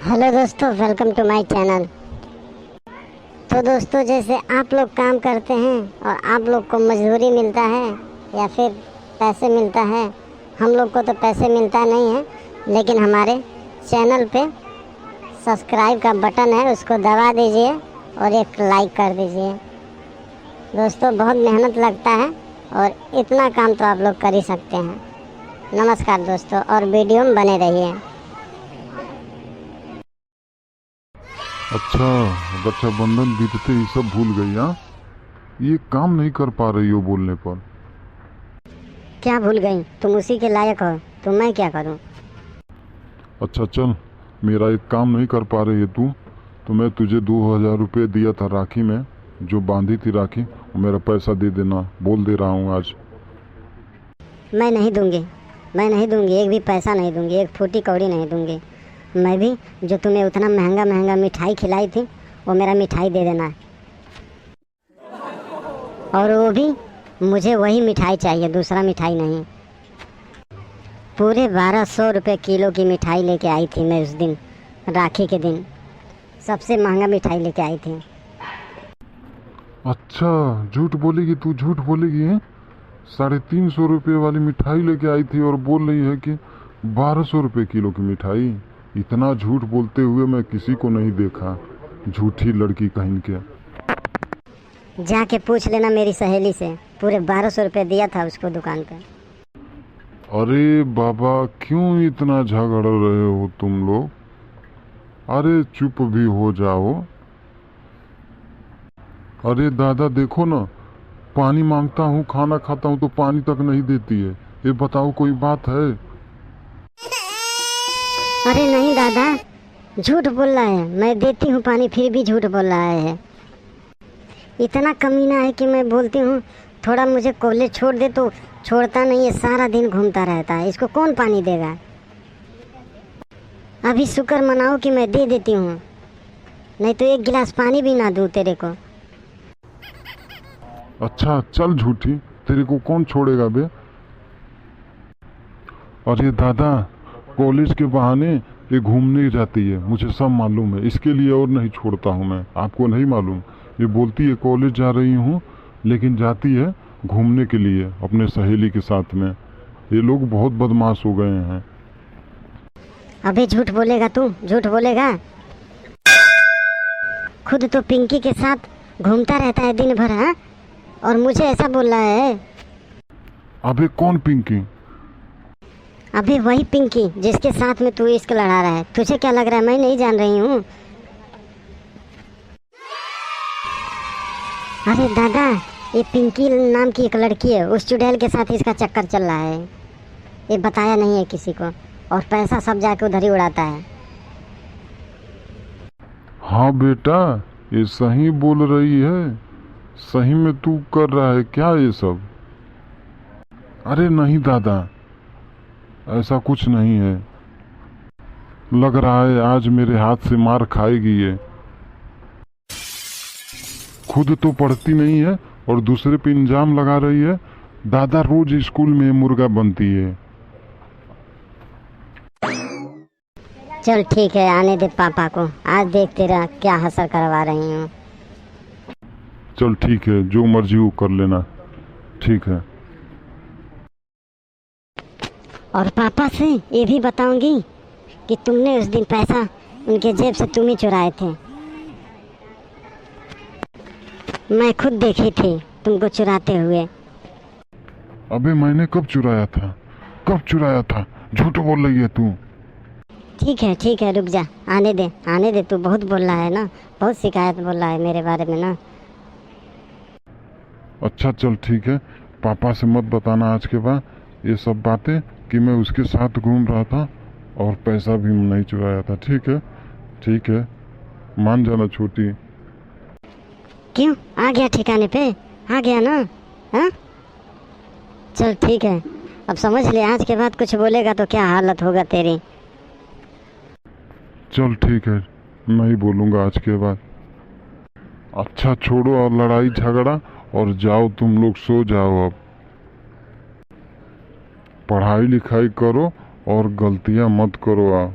Hello दोस्तों, welcome to my channel. तो दोस्तों, जैसे आप लोग काम करते हैं और आप लोग को मजदूरी मिलता है या फिर पैसे मिलता है, हम लोग को तो पैसे मिलता नहीं है, लेकिन हमारे चैनल पे सब्सक्राइब का बटन है, उसको दबा दीजिए और एक लाइक कर दीजिए। दोस्तों, बहुत मेहनत लगता है और इतना काम तो आप लोग कर ही सकते हैं। नमस्कार दोस्तों, और वीडियो में बने रहिए। अच्छा, रक्षाबंधन बीतते ही सब भूल गई। हाँ, ये काम नहीं कर पा रही हो बोलने पर। क्या भूल गई? तुम उसी के लायक हो, तो मैं क्या करूं? अच्छा चल, मेरा एक काम नहीं कर पा रही है तू, तो मैं तुझे 2000 रुपये दिया था राखी में, जो बांधी थी राखी, वो मेरा पैसा दे देना। बोल दे रहा हूँ आज। मैं नहीं दूंगी, मैं नहीं दूंगी, एक भी पैसा नहीं दूंगी, एक फूटी कौड़ी नहीं दूंगी। मैं भी जो तुम्हें उतना महंगा महंगा मिठाई खिलाई थी, वो मेरा मिठाई दे देना। और वो भी मुझे वही मिठाई चाहिए, दूसरा मिठाई नहीं। पूरे 1200 रुपये किलो की मिठाई लेके आई थी मैं उस दिन, राखी के दिन। सबसे महंगा मिठाई लेके आई थी। अच्छा, झूठ बोलेगी तू, झूठ बोलेगी है? 350 रुपये वाली मिठाई लेके आई थी और बोल रही है कि 1200 रुपये किलो की मिठाई। इतना झूठ बोलते हुए मैं किसी को नहीं देखा। झूठी लड़की कहीं के। जाके पूछ लेना मेरी सहेली से, पूरे 1200 रुपये दिया था उसको दुकान पे। अरे बाबा, क्यों इतना झगड़ रहे हो तुम लोग? अरे चुप भी हो जाओ। अरे दादा देखो ना, पानी मांगता हूँ, खाना खाता हूँ तो पानी तक नहीं देती है। ये बताओ, कोई बात है? अरे नहीं दादा, झूठ बोल रहा है। मैं देती हूँ पानी, फिर भी झूठ बोल रहा है। इतना कमीना है कि मैं बोलती हूँ थोड़ा मुझे कॉलेज छोड़ दे, तो छोड़ता नहीं है, सारा दिन घूमता रहता है। इसको कौन पानी देगा? अभी शुक्र मनाओ कि मैं दे देती हूँ, नहीं तो एक गिलास पानी भी ना दूँ तेरे को। अच्छा चल झूठी, तेरे को कौन छोड़ेगा बे? अरे दादा, कॉलेज के बहाने ये घूमने जाती है, मुझे सब मालूम है। इसके लिए और नहीं छोड़ता हूँ मैं। आपको नहीं मालूम? ये बोलती है कॉलेज जा रही हूँ, लेकिन जाती है घूमने के लिए अपने सहेली के साथ में। ये लोग बहुत बदमाश हो गए हैं। अबे झूठ बोलेगा तू, झूठ बोलेगा। खुद तो पिंकी के साथ घूमता रहता है दिन भर, हाँ? और मुझे ऐसा बोल रहा है। अबे कौन पिंकी? अबे वही पिंकी जिसके साथ में तू इश्क लड़ा रहा है। तुझे क्या लग रहा है मैं नहीं जान रही हूँ? अरे दादा, ये पिंकी नाम की एक लड़की है, उस चुड़ैल के साथ इसका चक्कर चल रहा है। ये बताया नहीं है किसी को, और पैसा सब जाके उधर ही उड़ाता है। हाँ बेटा, ये सही बोल रही है। सही में तू कर रहा है क्या ये सब? अरे नहीं दादा, ऐसा कुछ नहीं है। लग रहा है आज मेरे हाथ से मार खाएगी ये। खुद तो पढ़ती नहीं है और दूसरे पे इल्जाम लगा रही है। दादा रोज स्कूल में मुर्गा बनती है। चल ठीक है, आने दे पापा को, आज देख तेरा क्या हसर करवा रही हूँ। चल ठीक है, जो मर्जी वो कर लेना। ठीक है। और पापा से ये भी बताऊंगी कि तुमने उस दिन पैसा उनके जेब से तुम ही चुराए थे। मैं खुद देखी थी तुमको चुराते हुए। अबे मैंने कब चुराया था? कब चुराया था? झूठ बोल रही है तू। ठीक है, रुक जा, आने दे। तू बहुत बोल रहा है ना, बहुत शिकायत बोल रहा है मेरे बारे में ना। अच्छा चल ठीक है, पापा से मत बताना आज के बाद ये सब बातें कि मैं उसके साथ घूम रहा था और पैसा भी नहीं चुराया था। ठीक है? ठीक है, मान जाना छोटी। क्यों आ गया ठिकाने पे? आ गया ना? हाँ चल ठीक है, अब समझ ले, आज के बाद कुछ बोलेगा तो क्या हालत होगा तेरी। चल ठीक है, नहीं बोलूँगा आज के बाद। अच्छा छोड़ो और लड़ाई झगड़ा, और जाओ तुम लोग सो जाओ अब। पढ़ाई लिखाई करो और गलतियाँ मत करो आप।